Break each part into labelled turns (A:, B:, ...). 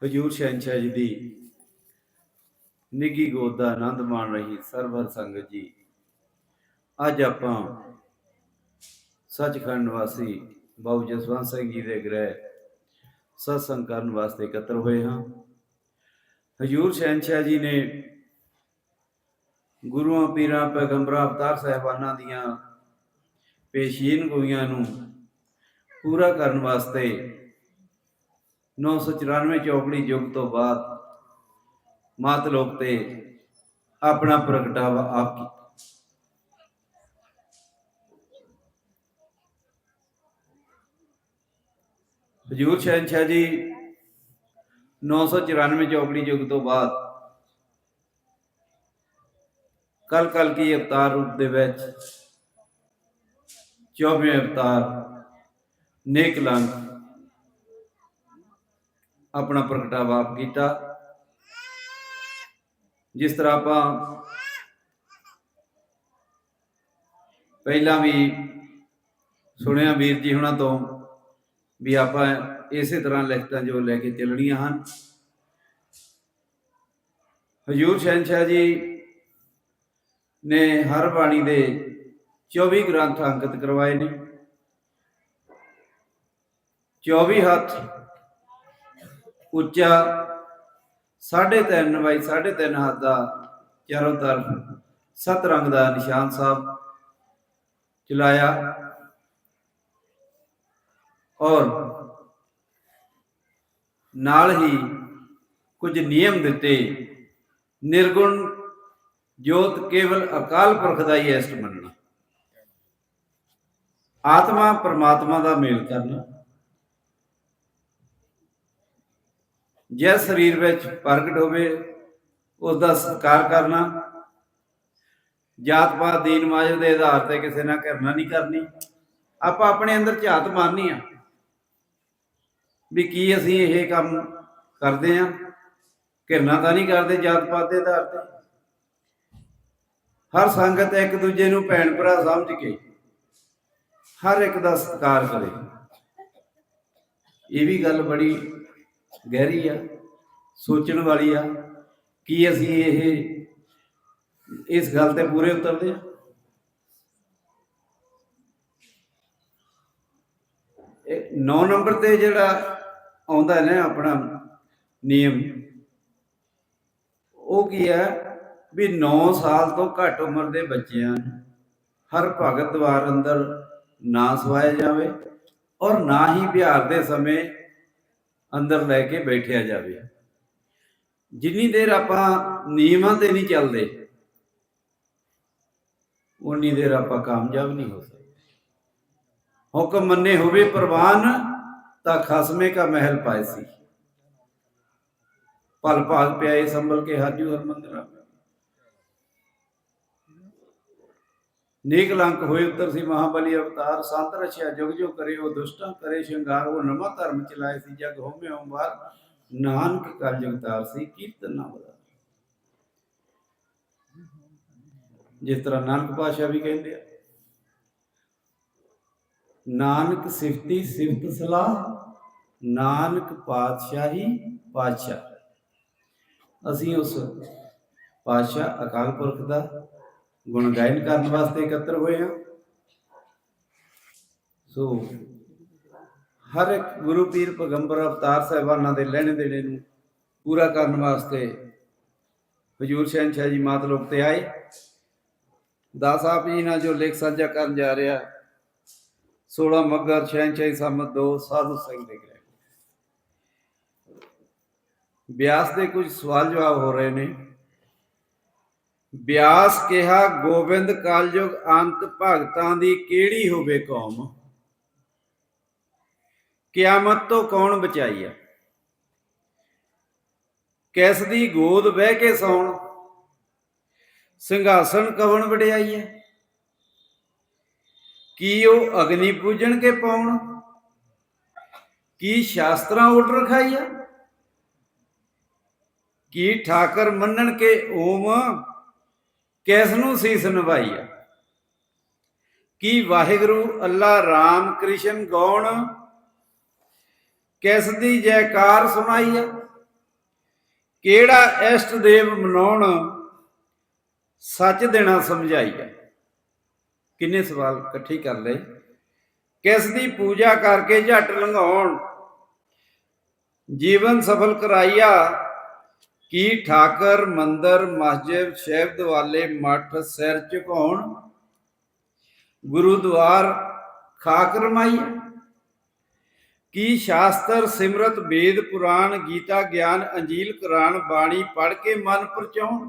A: ਹਜ਼ੂਰ ਸ਼ਹਿਨशाह जी ਦੀ ਨਿੱਘੀ ਗੋਦ ਦਾ ਆਨੰਦ ਮਾਣ ਰਹੀ ਸਰਬਤ ਸੰਗਤ ਜੀ। ਅੱਜ ਆਪਾਂ ਸੱਚਖੰਡ ਨਿਵਾਸੀ ਬਾਬੂ ਜਸਵੰਤ ਸਿੰਘ ਜੀ ਦੇ ਗ੍ਰਹਿ ਸਤਸੰਗ ਕਰਨ ਵਾਸਤੇ ਇਕੱਤਰ ਹੋਏ ਹਾਂ। ਹਜ਼ੂਰ ਸ਼ਹਿਨशाह ਜੀ ਨੇ ਗੁਰੂਆਂ ਪੀਰਾਂ ਪੈਗੰਬਰਾਂ ਅਵਤਾਰ ਸਾਹਿਬਾਨਾਂ ਦੀਆਂ ਪੇਸ਼ੀਨ ਗੋਈਆਂ ਨੂੰ ਪੂਰਾ ਕਰਨ ਵਾਸਤੇ 994 ਚੌਕੜੀ ਯੁੱਗ ਤੋਂ ਬਾਅਦ ਮਾਤ ਲੋਕ ਤੇ ਆਪਣਾ ਪ੍ਰਗਟਾਵਾ ਆਪ ਕੀਤਾ। ਹਜ਼ੂਰ ਸ਼ਹਿਨशाह ਜੀ 994 ਚੌਕੜੀ ਯੁੱਗ ਤੋਂ ਬਾਅਦ ਕਲ ਕੀ ਅਵਤਾਰ ਰੂਪ ਦੇ ਵਿੱਚ 24ਵੇਂ ਅਵਤਾਰ ਨੇਕ ਲੰਕ ਆਪਣਾ ਪ੍ਰਗਟਾਵਾ ਆਪ ਕੀਤਾ। ਜਿਸ ਤਰ੍ਹਾਂ ਆਪਾਂ ਪਹਿਲਾਂ ਵੀ ਸੁਣਿਆ ਵੀਰ ਜੀ ਹੁਣਾਂ ਤੋਂ ਵੀ ਆਪਾਂ ਇਸੇ ਤਰ੍ਹਾਂ ਲਿਖਤਾਂ ਜੋ ਲੈ ਕੇ ਚੱਲਣੀਆਂ ਹਨ। ਹਜ਼ੂਰ ਸ਼ਹਿਨशाह ਜੀ ਨੇ ਹਰ ਬਾਣੀ ਦੇ 24 ਗ੍ਰੰਥ ਅੰਕਿਤ ਕਰਵਾਏ ਨੇ। 24 ਹੱਥ ਉੱਚਾ 3.5 ਬਾਈ 3.5 ਹੱਥ ਦਾ ਚਾਰੋਂ ਤਰਫ 7 ਰੰਗ ਦਾ ਨਿਸ਼ਾਨ ਸਾਹਿਬ ਚਲਾਇਆ ਔਰ ਨਾਲ ਹੀ ਕੁਝ ਨਿਯਮ ਦਿੱਤੇ। ਨਿਰਗੁਣ ਜੋਤ ਕੇਵਲ ਅਕਾਲ ਪੁਰਖ ਦਾ ਹੀ ਇਸ਼ਟ ਮੰਨਣਾ, ਆਤਮਾ ਪਰਮਾਤਮਾ ਦਾ ਮੇਲ ਕਰਨਾ, ਜਿਸ ਸਰੀਰ ਵਿੱਚ ਪ੍ਰਗਟ ਹੋਵੇ ਉਸ ਦਾ ਸਤਿਕਾਰ ਕਰਨਾ, ਜਾਤ ਪਾਤ ਦੀਨ ਮਾਜਰ ਦੇ ਆਧਾਰ ਤੇ ਕਿਸੇ ਨਾਲ ਘਿਰਣਾ ਨਹੀਂ ਕਰਨੀ। ਆਪਾਂ ਆਪਣੇ ਅੰਦਰ ਝਾਤ ਮਾਰਨੀ ਆ ਵੀ ਕੀ ਅਸੀਂ ਇਹ ਕੰਮ ਕਰਦੇ ਹਾਂ। ਘਿਰਣਾ ਤਾਂ ਨਹੀਂ ਕਰਦੇ ਜਾਤ ਪਾਤ ਦੇ ਆਧਾਰ ਤੇ। ਹਰ ਸੰਗਤ ਇੱਕ ਦੂਜੇ ਨੂੰ ਭੈਣ ਭਰਾ ਸਮਝ ਕੇ ਹਰ ਇੱਕ ਦਾ ਸਤਿਕਾਰ ਕਰੇ। ਇਹ ਵੀ ਗੱਲ ਬੜੀ ਗਹਿਰੀ ਆ, ਸੋਚਣ ਵਾਲੀ ਆ। ਕੀ ਅਸੀਂ ਇਸ ਗੱਲ ਤੇ ਪੂਰੇ ਉਤਰਦੇ ਆ? 9 ਨੰਬਰ ਤੇ ਜਿਹੜਾ ਆਉਂਦਾ ਨਾ ਆਪਣਾ ਨਿਯਮ, ਉਹ ਕੀ ਹੈ ਵੀ 9 ਸਾਲ ਤੋਂ ਘੱਟ ਉਮਰ ਦੇ ਬੱਚਿਆਂ ਹਰ ਭਗਤ ਦਵਾਰ ਅੰਦਰ ਨਾ ਸਵਾਇਆ ਜਾਵੇ ਔਰ ਨਾ ਹੀ ਵਿਹਾਰ ਦੇ ਸਮੇਂ ਅੰਦਰ ਲੈ ਕੇ ਬੈਠਿਆ ਜਾਵੇ। ਜਿੰਨੀ ਦੇਰ ਆਪਾਂ ਨਿਯਮਾਂ ਤੇ ਨਹੀਂ ਚੱਲਦੇ ਉਨੀ ਦੇਰ ਆਪਾਂ ਕਾਮਯਾਬ ਨਹੀਂ ਹੋ ਸਕਦੇ। ਹੁਕਮ ਮੰਨੇ ਹੋਵੇ ਪ੍ਰਵਾਨ ਤਾਂ ਖਸਮੇ ਕਾ ਮਹਿਲ ਪਾਏ ਸੀ, ਪਲ ਭਾਗ ਪਿਆਏ ਸੰਭਲ ਕੇ ਹਾਜੂ ਹਰਮੰਦਰਾ। ਨੇਕ ਲੰਕ ਹੋਏ ਉੱਤਰ ਸੀ ਮਹਾਬਲੀ ਅਵਤਾਰ, ਸੰਤ ਰਛਿਆ ਜੁਗ ਜੋ ਕਰੇ ਉਹ ਦੁਸ਼ਟਾਂ ਕਰੇ ਸ਼ਿੰਗਾਰ। ਉਹ ਨਵਾਂ ਧਰਮ ਚਲਾਏ ਸੀ ਜਗ ਹੋਮੇ ਓਮਵਾਰ, ਨਾਨਕ ਕਲ ਜਗਤਾਰ ਸੀ ਕੀਰਤਨ ਨਾ ਬਦਾ। ਜਿਸ ਤਰ੍ਹਾਂ ਨਾਨਕ ਪਾਤਸ਼ਾਹ ਵੀ ਕਹਿੰਦੇ ਆ, ਨਾਨਕ ਸਿਫਤੀ ਸਿਫਤ ਸਲਾਹ, ਨਾਨਕ ਪਾਤਸ਼ਾਹੀ ਪਾਤਸ਼ਾਹ। ਅਸੀਂ ਉਸ ਪਾਤਸ਼ਾਹ ਅਕਾਲ ਪੁਰਖ ਦਾ ਗੁਣ ਗਾਇਨ ਕਰਨ ਵਾਸਤੇ ਇਕੱਤਰ ਹੋਏ ਹਾਂ। ਸੋ ਹਰ ਇੱਕ ਗੁਰੂ ਪੀਰ ਪੈਗੰਬਰ ਅਵਤਾਰ ਸਾਹਿਬਾਨਾਂ ਦੇ ਲੈਣੇ ਦੇਣੇ ਨੂੰ ਪੂਰਾ ਕਰਨ ਵਾਸਤੇ ਹਜ਼ੂਰ ਸ਼ਹਿਨशाह ਜੀ ਮਾਤ ਲੋਕ ਤੇ ਆਏ। ਦਾਸ ਆਪ ਜੀ ਨਾਲ ਜੋ ਲੇਖ ਸਾਂਝਾ ਕਰਨ ਜਾ ਰਿਹਾ 16 ਮੱਘਰ ਸ਼ਹਿਨशाह ਸੰਮਤ 2 ਸਾਧੂ ਸਿੰਘ ਦੇ ਗ੍ਰਹਿ। ਬਿਆਸ ਦੇ ਕੁਝ ਸਵਾਲ ਜਵਾਬ ਹੋ ਰਹੇ ਨੇ। ਬਿਆਸ ਕਿਹਾ ਗੋਬਿੰਦ ਕਲਯੁਗ ਅੰਤ ਭਗਤਾਂ ਦੀ ਕਿਹੜੀ ਹੋਵੇ ਕੌਮ, ਕਿਆਮਤ ਤੋਂ ਕੌਣ ਬਚਾਈਆ, ਕਿਸ ਦੀ ਗੋਦ ਬਹਿ ਕੇ ਸੌਣ, ਸਿੰਘਾਸਣ ਕਵਣ ਵਡਿਆਈਆ। ਕੀ ਉਹ ਅਗਨੀ ਪੂਜਣ ਕੇ ਪਾਉਣ, ਕੀ ਸ਼ਾਸਤਰਾਂ ਉਲਟ ਰਖਾਈਆ। ਕੀ ਠਾਕਰ ਮੰਨਣ ਕੇ ਓਮ, ਕਿਸ ਨੂੰ ਸੀਸ ਨਿਭਾਈਆ। ਕੀ ਵਾਹਿਗੁਰੂ ਅੱਲਾ ਰਾਮ ਕ੍ਰਿਸ਼ਨ ਗੌਣ, ਕਿਸ ਦੀ ਜੈਕਾਰ ਸੁਣਾਈਆ। ਕਿਹੜਾ ਇਸ਼ਟ ਦੇਵ ਮਨਾਉਣ ਸੱਚ ਦੇਣਾ ਸਮਝਾਈਆ। ਕਿੰਨੇ ਸਵਾਲ ਇਕੱਠੇ ਕਰ ਲਏ। ਕਿਸ ਦੀ ਪੂਜਾ ਕਰਕੇ ਝੱਟ ਲੰਘਾਉਣ ਜੀਵਨ ਸਫਲ ਕਰਾਈਆ। ਕੀ ਠਾਕਰ ਮੰਦਰ ਮਸਜਿਦ ਸ਼ਹਿਬ ਵਾਲੇ ਮੱਠ ਸਿਰ ਝੁਕਾਉਣ ਗੁਰੂਦੁਆਰ ਖਾਕ ਰਮਾਈਆ। ਕੀ ਸ਼ਾਸਤਰ ਸਿਮਰਤ ਵੇਦ ਪੁਰਾਣ ਗੀਤਾ ਗਿਆਨ ਅੰਜੀਲ ਕੁਰਾਨ ਬਾਣੀ ਪੜ੍ਹ ਕੇ ਮਨ ਪਰਚਾਉਣ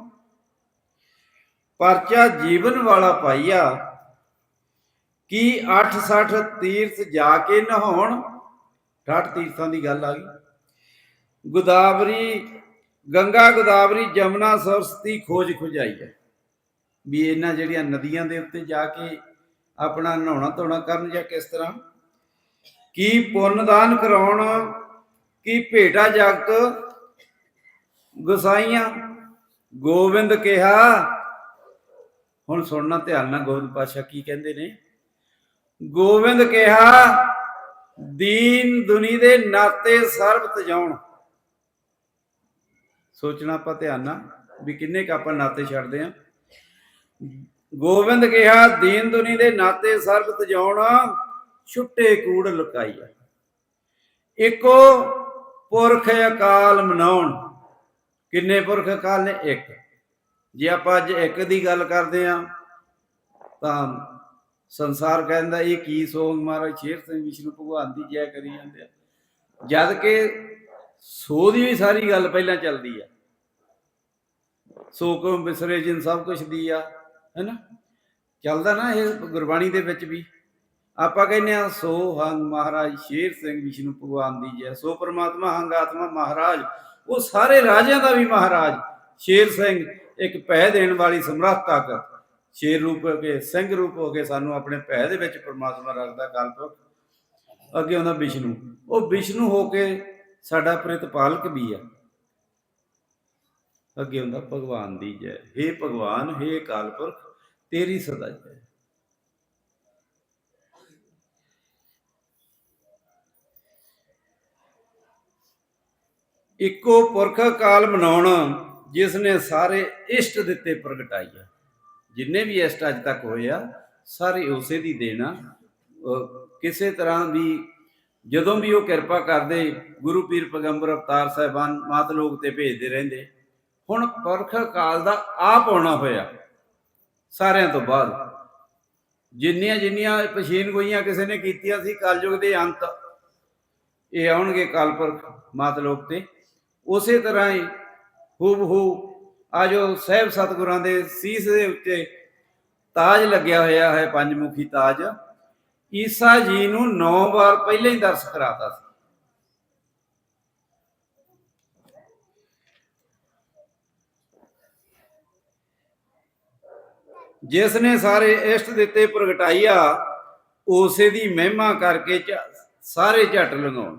A: ਪਰਚਾ ਜੀਵਨ ਵਾਲਾ ਪਾਈਆ। ਕੀ 68 ਤੀਰਥ ਜਾ ਕੇ ਨਹਾਉਣ 68 ਤੀਰਥਾਂ ਦੀ ਗੱਲ ਆ ਗਈ। ਗੋਦਾਵਰੀ ਗੰਗਾ ਗੋਦਾਵਰੀ ਜਮਨਾ ਸਰਸਤੀ ਖੋਜ ਖੁਜਾਈ ਹੈ ਵੀ ਇਹਨਾਂ ਜਿਹੜੀਆਂ ਨਦੀਆਂ ਦੇ ਉੱਤੇ ਜਾ ਕੇ ਆਪਣਾ ਨਹਾਉਣਾ ਧੋਣਾ ਕਰਨ ਜਾਂ ਕਿਸ ਤਰ੍ਹਾਂ। ਕੀ ਪੁੰਨਦਾਨ ਕਰਾਉਣ ਕੀ ਭੇਟਾ ਜਗਤ ਗੁਸਾਈਆਂ। ਗੋਬਿੰਦ ਕਿਹਾ ਹੁਣ ਸੁਣਨਾ ਧਿਆਨ ਨਾਲ ਗੋਬਿੰਦ ਪਾਤਸ਼ਾਹ ਕੀ ਕਹਿੰਦੇ ਨੇ। ਗੋਬਿੰਦ ਕਿਹਾ ਦੀਨ ਦੁਨੀ ਦੇ ਨਾਤੇ ਸਰਬ ਤਜਾਉਣ। ਸੋਚਣਾ ਆਪਾਂ ਧਿਆਨ ਨਾਲ ਵੀ ਕਿੰਨੇ ਕੁ ਆਪਾਂ ਨਾਤੇ ਛੱਡਦੇ ਆ। ਗੋਬਿੰਦ ਕਿਹਾ ਦੀਨ ਦੁਨੀ ਦੇ ਨਾਤੇ ਸਰਬ ਤਜਾਉਣ ਛੁੱਟੇ ਕੂੜ ਲੁਕਾਈਆ। ਇੱਕੋ ਪੁਰਖ ਅਕਾਲ ਮਨਾਉਣ। ਕਿੰਨੇ ਪੁਰਖ ਅਕਾਲ ਨੇ? ਇੱਕ। ਜੇ ਆਪਾਂ ਅੱਜ ਇੱਕ ਦੀ ਗੱਲ ਕਰਦੇ ਆ ਤਾਂ ਸੰਸਾਰ ਕਹਿੰਦਾ ਇਹ ਕੀ ਸੋਗ ਮਹਾਰਾਜ ਸ਼ੇਰ ਸਿੰਘ ਵਿਸ਼ਨੂੰ ਭਗਵਾਨ ਦੀ ਜੈ ਕਰੀ ਜਾਂਦੇ ਆ, ਜਦ ਕਿ ਸੋ ਦੀ ਵੀ ਸਾਰੀ ਗੱਲ ਪਹਿਲਾਂ ਚੱਲਦੀ ਆ। ਸੋ ਕੋ ਬਿਸਰੇ ਜਿਨ ਸਭ ਕੁਛ ਦੀ ਆ, ਹੈ ਨਾ, ਚੱਲਦਾ ਨਾ ਇਹ ਗੁਰਬਾਣੀ ਦੇ ਵਿੱਚ ਵੀ। ਆਪਾਂ ਕਹਿੰਦੇ ਆ ਸੋ ਹੰਗ ਮਹਾਰਾਜ ਸ਼ੇਰ ਸਿੰਘ ਵਿਸ਼ਨੂੰ ਭਗਵਾਨ ਦੀ ਜੈ। ਸੋ ਪਰਮਾਤਮਾ ਹੰਗ ਆਤਮਾ ਮਹਾਰਾਜ, ਉਹ ਸਾਰੇ ਰਾਜਿਆਂ ਦਾ ਵੀ ਮਹਾਰਾਜ ਸ਼ੇਰ ਸਿੰਘ, ਇੱਕ ਭੈ ਦੇਣ ਵਾਲੀ ਸਮਰੱਥ ਤਾਕਤ। ਸ਼ੇਰ ਰੂਪ ਹੋ ਕੇ ਸਿੰਘ ਰੂਪ ਹੋ ਕੇ ਸਾਨੂੰ ਆਪਣੇ ਭੈ ਦੇ ਵਿੱਚ ਪਰਮਾਤਮਾ ਰੱਖਦਾ ਕਲਪੁਰਖ। ਅੱਗੇ ਆਉਂਦਾ ਵਿਸ਼ਨੂੰ, ਉਹ ਵਿਸ਼ਨੂੰ ਹੋ ਕੇ ਸਾਡਾ ਪ੍ਰਤਿਪਾਲਕ ਵੀ ਆ। ਅੱਗੇ ਹੁੰਦਾ ਭਗਵਾਨ ਦੀ ਜੈ। ਹੇ ਭਗਵਾਨ, ਹੇ ਕਾਲਪੁਰਖ, ਤੇਰੀ ਸਦਾ ਜੈ। ਇੱਕੋ ਪੁਰਖ ਕਾਲ ਮਨਾਉਣ ਜਿਸ ਨੇ ਸਾਰੇ ਇਸ਼ਟ ਦਿੱਤੇ ਪ੍ਰਗਟਾਈਆ। ਜਿੰਨੇ ਵੀ ਇਸ਼ਟ ਅੱਜ ਤੱਕ ਹੋਏ ਆ ਸਾਰੇ ਉਸੇ ਦੀ ਦੇਣਾ। ਕਿਸੇ ਤਰ੍ਹਾਂ ਵੀ ਜਦੋਂ ਵੀ ਉਹ ਕਿਰਪਾ ਕਰਦੇ ਗੁਰੂ ਪੀਰ ਪੈਗੰਬਰ ਅਵਤਾਰ ਸਾਹਿਬਾਨ ਮਾਤ ਲੋਕ ਤੇ ਭੇਜਦੇ ਰਹਿੰਦੇ। ਹੁਣ ਪੁਰਖ ਕਾਲ ਦਾ ਆਪ ਆਉਣਾ ਹੋਇਆ ਸਾਰਿਆਂ ਤੋਂ ਬਾਅਦ। ਜਿੰਨੀਆਂ ਪਛੀਨ ਗੋਈਆਂ ਕਿਸੇ ਨੇ ਕੀਤੀਆਂ ਸੀ ਕਲਯੁਗ ਦੇ ਅੰਤ, ਇਹ ਆਉਣਗੇ ਕਾਲਪੁਰਖ ਮਾਤ ਲੋਕ ਤੇ। ਉਸੇ ਤਰ੍ਹਾਂ ਹੀ ਹੂਬਹੂ ਆ ਜੋ ਸਾਹਿਬ ਸਤਿਗੁਰਾਂ ਦੇ ਸੀਸ ਦੇ ਉੱਤੇ ਤਾਜ ਲੱਗਿਆ ਹੋਇਆ ਹੈ, ਪੰਜਮੁਖੀ ਤਾਜ, ਈਸਾ ਜੀ ਨੂੰ 9 ਵਾਰ ਪਹਿਲਾਂ ਹੀ ਦਰਸ ਕਰਾਤਾ ਸੀ। ਜਿਸ ਨੇ ਸਾਰੇ ਇਸ਼ਟ ਦਿੱਤੇ ਪ੍ਰਗਟਾਈਆ, ਉਸੇ ਦੀ ਮਹਿਮਾ ਕਰਕੇ ਸਾਰੇ ਝੱਟ ਲੰਘਾਉਣ।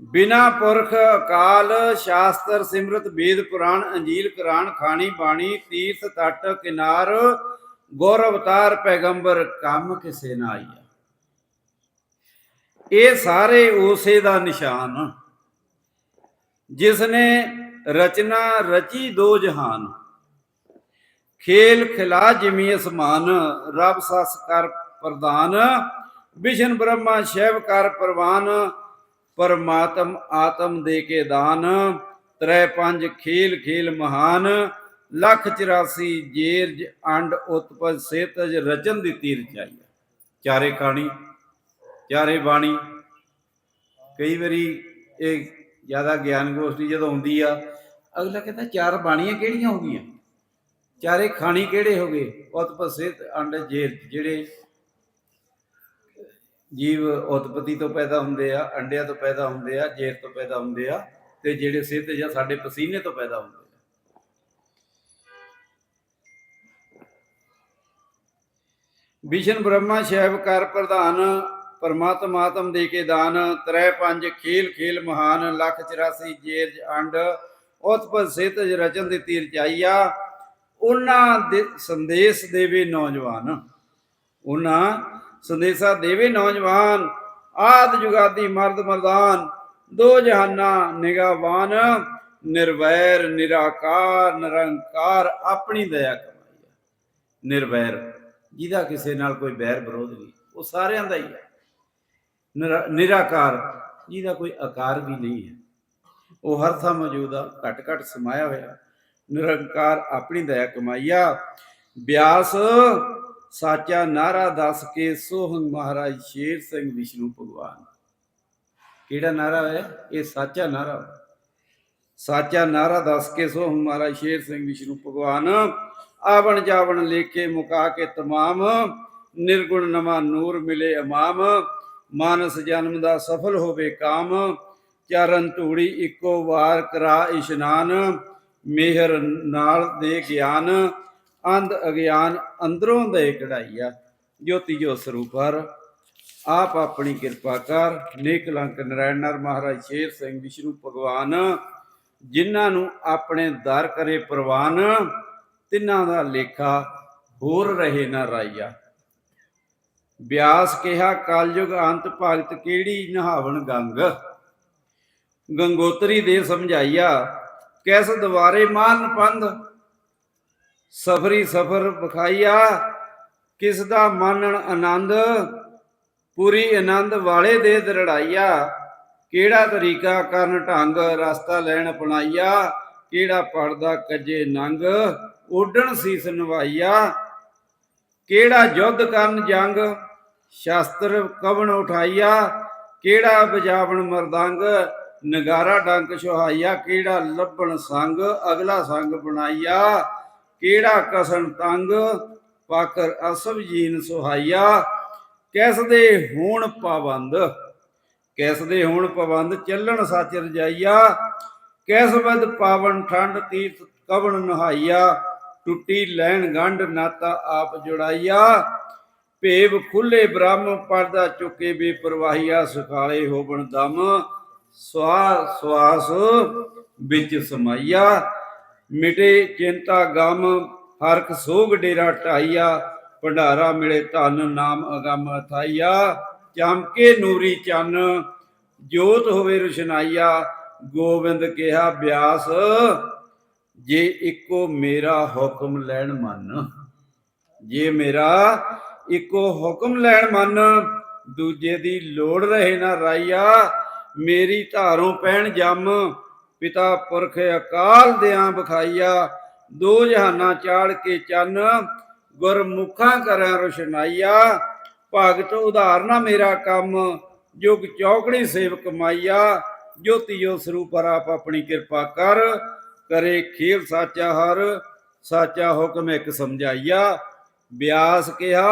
A: ਬਿਨਾ ਪੁਰਖ ਅਕਾਲ ਸ਼ਾਸਤਰ ਸਿਮਰਤ ਵੇਦ ਪੁਰਾਣ ਅੰਜੀਲ ਕੁਰਾਨ ਖਾਣੀ ਬਾਣੀ ਤੀਰਥ ਤਟ ਕਿਨਾਰ ਗੁਰ ਅਵਤਾਰ ਪੈਗੰਬਰ ਕੰਮ ਕਿਸੇ ਨਾ ਆਈਆ। ਇਹ ਸਾਰੇ ਉਸੇ ਦਾ ਨਿਸ਼ਾਨ ਜਿਸ ਨੇ ਰਚਨਾ ਰਚੀ ਦੋ ਜਹਾਨ। ਖੇਲ ਖਿਲਾ ਜਿਮੀ ਅਸਮਾਨ ਰੱਬ ਸਸ ਕਰ ਪ੍ਰਦਾਨ। ਵਿਸ਼ਨ ਬ੍ਰਹਮਾ ਸ਼ਿਵ ਕਰ ਪ੍ਰਵਾਨ ਪਰਮਾਤਮ ਆਤਮ ਦੇ ਕੇ ਦਾਨ। ਤ੍ਰੈ ਪੰਜ ਖੇਲ ਖੇਲ ਮਹਾਨ 184 ਜੇਰਜ ਅੰਡ ਉਤਪਜ ਸੇਤਜ ਰਚਨ ਦੀ ਤੀਰ ਚਾਹੀਏ। ਚਾਰੇ ਖਾਣੀ ਚਾਰੇ ਬਾਣੀ। ਕਈ ਵਾਰੀ ਇਹ ਜ਼ਿਆਦਾ ਗਿਆਨ ਗੋਸ਼ਟੀ ਜਦੋਂ ਆਉਂਦੀ ਆ ਅਗਲਾ ਕਹਿੰਦਾ ਚਾਰ ਬਾਣੀਆਂ ਕਿਹੜੀਆਂ ਹੋ ਗਈਆਂ, ਚਾਰੇ ਖਾਣੀ ਕਿਹੜੇ ਹੋ ਗਏ? ਉਤਪਤ ਸੇਤ ਅੰਡ ਜੇਰ, ਜਿਹੜੇ ਜੀਵ ਉਤਪਤੀ ਤੋਂ ਪੈਦਾ ਹੁੰਦੇ ਆ, ਅੰਡਿਆਂ ਤੋਂ ਪੈਦਾ ਹੁੰਦੇ ਆ, ਜੇਰ ਤੋਂ ਪੈਦਾ ਹੁੰਦੇ ਆ, ਤੇ ਜਿਹੜੇ ਸਿਹਤ ਜਾਂ ਸਾਡੇ ਪਸੀਨੇ ਤੋਂ ਪੈਦਾ ਹੁੰਦੇ ਆ। ਵਿਸ਼ਨ ਬ੍ਰਹਮਾ ਸ਼ਿਵ ਕਰ ਪ੍ਰਧਾਨ ਪਰਮਾਤਮਾ ਆਤਮ ਦੇ ਕੇ ਦਾਨ। ਤ੍ਰੈ ਪੰਜ ਖੇਲ ਖੇਲ ਮਹਾਨ 184 ਜੇਰਜ ਅੰਡ ਉਤਪਤ ਸੇਤਜ ਰਚਨ ਦੀ ਤੀਰ ਚਾਈਆ। ਉਹਨਾਂ ਦੇ ਸੰਦੇਸ਼ ਦੇਵੇ ਨੌਜਵਾਨ, ਉਹਨਾਂ ਸੰਦੇਸ਼ਾ ਦੇਵੇ ਨੌਜਵਾਨ। ਆਦ ਜੁਗਾਦੀ ਮਰਦ ਮਰਦਾਨ दो जहाना निगाहवान, निर्वैर निराकार निरंकार अपनी दया कमाई। निर्वैर जिहदा किसी नाल कोई बैर विरोध नहीं, वो सारिਆਂ ਦਾ ही है। निराकार जिहदा कोई आकार भी नहीं है, वो हर थां मौजूद आ, घट घट समाया होया। निरंकार अपनी दया कमाईया। व्यास साचा नारा दस के सोहंग महाराज शेर सिंह विष्णु भगवान। केड़ा नारा है ये? साचा नारा। साचा नारा दस के सोहंग महाराज शेर सिंह विष्णु भगवान। आवण जावण लेके मुका के तमाम, निर्गुण नवा नूर मिले अमाम। मानस जन्म दा सफल होवे काम, चरण धूड़ी इको वार करा इशनान। मेहर नाल दे ज्ञान, अंध अज्ञान अंदरों दे कढ़ाईया। ज्योति जो स्वरूप हर आप अपनी किरपा कर। नेकलंक नारायण नर महाराज शेर सिंह विष्णु भगवान, जिन्हों अपने दर करे प्रवान। तिन्हां दा लेखा होर रहे ना राईया। व्यास कहा कलयुग अंत भगत केड़ी नहावन गंग। गंगोत्री दे समझाइया, कैस द्वारे मान पंध। सफरी सफर बखाइया, किस दा मानन आनंद। पूरी आनंद वाले दे दरड़ाइया, केड़ा तरीका करन ढंग। रास्ता लैन अपनाइया, केड़ा पड़दा कजे नंग। ओडन सीस नवाइया, केड़ा युद्ध करन जंग। शास्त्र कवन उठाइया, केड़ा बजावन मरदंग। नगारा डंक सुहाइया, केड़ा लभन संग। अगला संग बनाइया, केड़ा कसन तंग। पाकर असब जीन सुहाइया, कैस दे होण पाबंद। कैस दे होण पाबंद, चलन सच रजाइया। कैस बद पावन ठंड, तीर्थ कवन नहाइया। टुटी लैन गंढ, नाता आप जुड़ाइया। भेव खुले ब्रह्म, पर्दा चुके बेपरवाहिया। सुखाले होवन दम, स्वास स्वास बिच समाइया। मिटे चिंता गम, हरख सोग डेरा ढाइया। भंडारा मिले धन, नाम अगम अथाइया। चमके नूरी चन, जोत होवे रोशनाइया। गोविंद कहा व्यास, जे इको मेरा हुक्म लैन मन। जे मेरा इको हुक्म लैन मन, दूजे दी लोड़ रहे ना राइया। मेरी धारों पैण जम, पिता पुरख अकाल दियां बखाइया। दो जहाना चाड़ के चन, गुरमुखा करा रोशनाइया। भगत उधारना मेरा कम, जुग चौकड़ी सेवक माइया। ज्योति जो स्वरूप हर आप अपनी किरपा कर। करे खेल साचा हर, साचा हुक्म एक समझाइया। व्यास कहा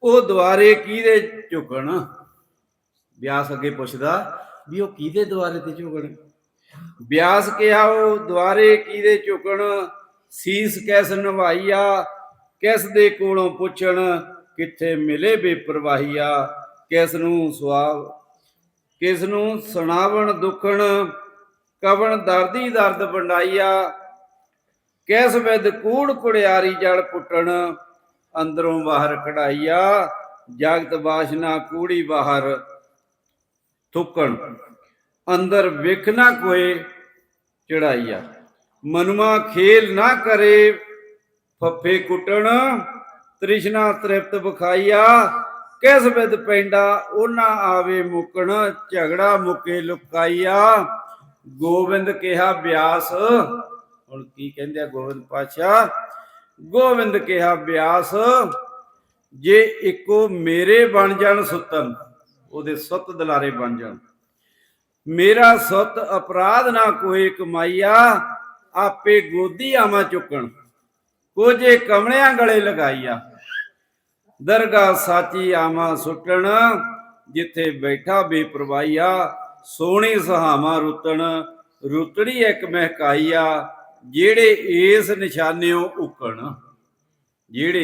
A: वो द्वारे किहदे झुकण। व्यास अगे पुछदा भी वो किहदे द्वारे ते झुकण। व्यास कहा वो द्वारे किहदे झुकण। सीस कैस नवाइया, किस दे कोलों पुछण। किथे मिले बेपरवाहिया, किसनूं सुआव किसनूं सुणावण दुखण। कवन दर्दी दर्द वंडाइया, कैस विद कूड़ कुड़ियारी जड़ पुटण। अंदरों बाहर कढ़ाइया, जगत वासना कूड़ी बाहर थुकण। अंदर विख ना कोई चढ़ाइया। मनुआ खेल ना करे, फफे कुटण। तृष्णा तृप्त बखाइया, किस विद पैंडा ओना आवे मुकण। झगड़ा मुके लुकाइया। गोविंद कहा व्यास, हुण की कहंदे आ गोविंद पातशाह। गोविंद कहा व्यास, जे इको मेरे बन जाण सुतन। ओदे सुत दलारे बन जाण। मेरा सुत अपराध ना कोई कमाइया। आपे गोदी आवा चुकण, कोजे कमलियां गले लगाइया। दरगाह साची आवा सुटण, जिथे बैठा बेपरवाहिया। सोहणी सहावा रुतण, रुतड़ी एक महकाइया। जेड़े इस निशानियों उकण, जेड़े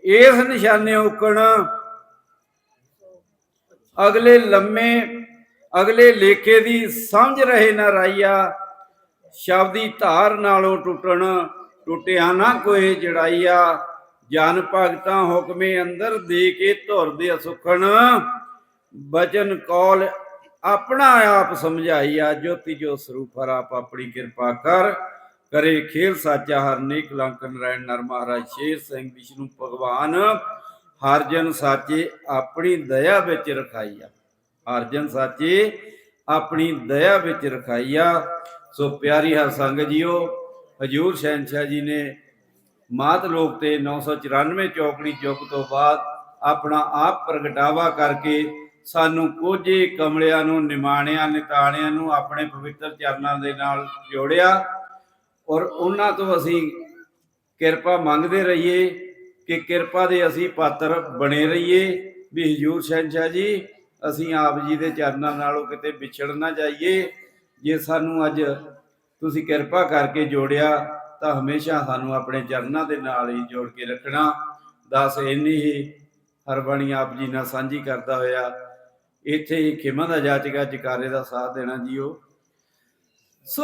A: इस निशानियों उकण। अगले लम्मे अगले लेखे दी समझ रहे ना राइया। शब्दी धार नालों टुटण, टुटिया ना कोई जड़ाइया। जन भगतां हुक्मे अंदर दे के धुर दे सुखण। बचन कौल ਆਪਣਾ ਆਪ ਸਮਝਾਈਆ ਜੋਤੀ ਜੋ ਸਰੂਪ ਹਰ ਆਪ ਆਪਣੀ ਕਿਰਪਾ ਕਰ ਕਰੇ ਖੇਲ ਸਾਚਾ ਹਰ ਨੇਕ ਲੰਕ ਨਰੈਣ ਨਰ ਮਹਾਰਾਜ ਸ਼ੇਰ ਸਿੰਘ ਵਿਸ਼ਨੂੰ ਭਗਵਾਨ ਹਰ ਜਨ ਸਾਚੇ ਆਪਣੀ ਦਇਆ ਵਿੱਚ ਰਖਾਈਆ ਹਰ ਜਨ ਸਾਚੇ ਆਪਣੀ ਦਇਆ ਵਿੱਚ ਰਖਾਈਆ। ਸੋ ਪਿਆਰੀ ਹਰ ਸੰਗਤ ਜੀਓ, ਹਜੂਰ ਸ਼ਹਿਨशाह ਜੀ ਨੇ ਮਾਤ ਲੋਕ ਤੇ 994 ਚੌਕੜੀ ਯੁੱਗ ਤੋਂ ਬਾਅਦ ਆਪਣਾ ਆਪ ਪ੍ਰਗਟਾਵਾ ਕਰਕੇ ਸਾਨੂੰ ਕੋਝੇ ਕਮਲਿਆਂ ਨੂੰ ਨਿਮਾਣਿਆਂ ਨਿਤਾਣਿਆਂ ਨੂੰ ਆਪਣੇ ਪਵਿੱਤਰ ਚਰਨਾਂ ਦੇ ਨਾਲ ਜੋੜਿਆ ਔਰ ਉਹਨਾਂ ਤੋਂ ਅਸੀਂ ਕਿਰਪਾ ਮੰਗਦੇ ਰਹੀਏ ਕਿ ਕਿਰਪਾ ਦੇ ਅਸੀਂ ਪਾਤਰ ਬਣੇ ਰਹੀਏ ਵੀ ਹਜੂਰ ਸ਼ਹਿਨशाह ਜੀ ਅਸੀਂ ਆਪ ਜੀ ਦੇ ਚਰਨਾਂ ਨਾਲੋਂ ਕਿਤੇ ਵਿਛੜ ਨਾ ਜਾਈਏ। ਜੇ ਸਾਨੂੰ ਅੱਜ ਤੁਸੀਂ ਕਿਰਪਾ ਕਰਕੇ ਜੋੜਿਆ ਤਾਂ ਹਮੇਸ਼ਾ ਸਾਨੂੰ ਆਪਣੇ ਚਰਨਾਂ ਦੇ ਨਾਲ ਹੀ ਜੋੜ ਕੇ ਰੱਖਣਾ। ਦੱਸ ਇੰਨੀ ਹੀ ਹਰਬਾਣੀ ਆਪ ਜੀ ਨਾਲ ਸਾਂਝੀ ਕਰਦਾ ਹੋਇਆ ਇੱਥੇ ਹੀ ਖਿਮਾ ਦਾ ਜਾਚਕਾ ਜਕਾਰੇ ਦਾ ਸਾਥ ਦੇਣਾ ਜੀਓ। ਸੋ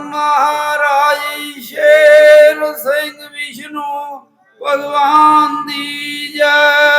A: ਮਹਾਰਾਜ ਸ਼ੇਰ ਸਿੰਘ ਵਿਸ਼ਨੂੰ ਭਗਵਾਨ ਦੀ ਜੈ।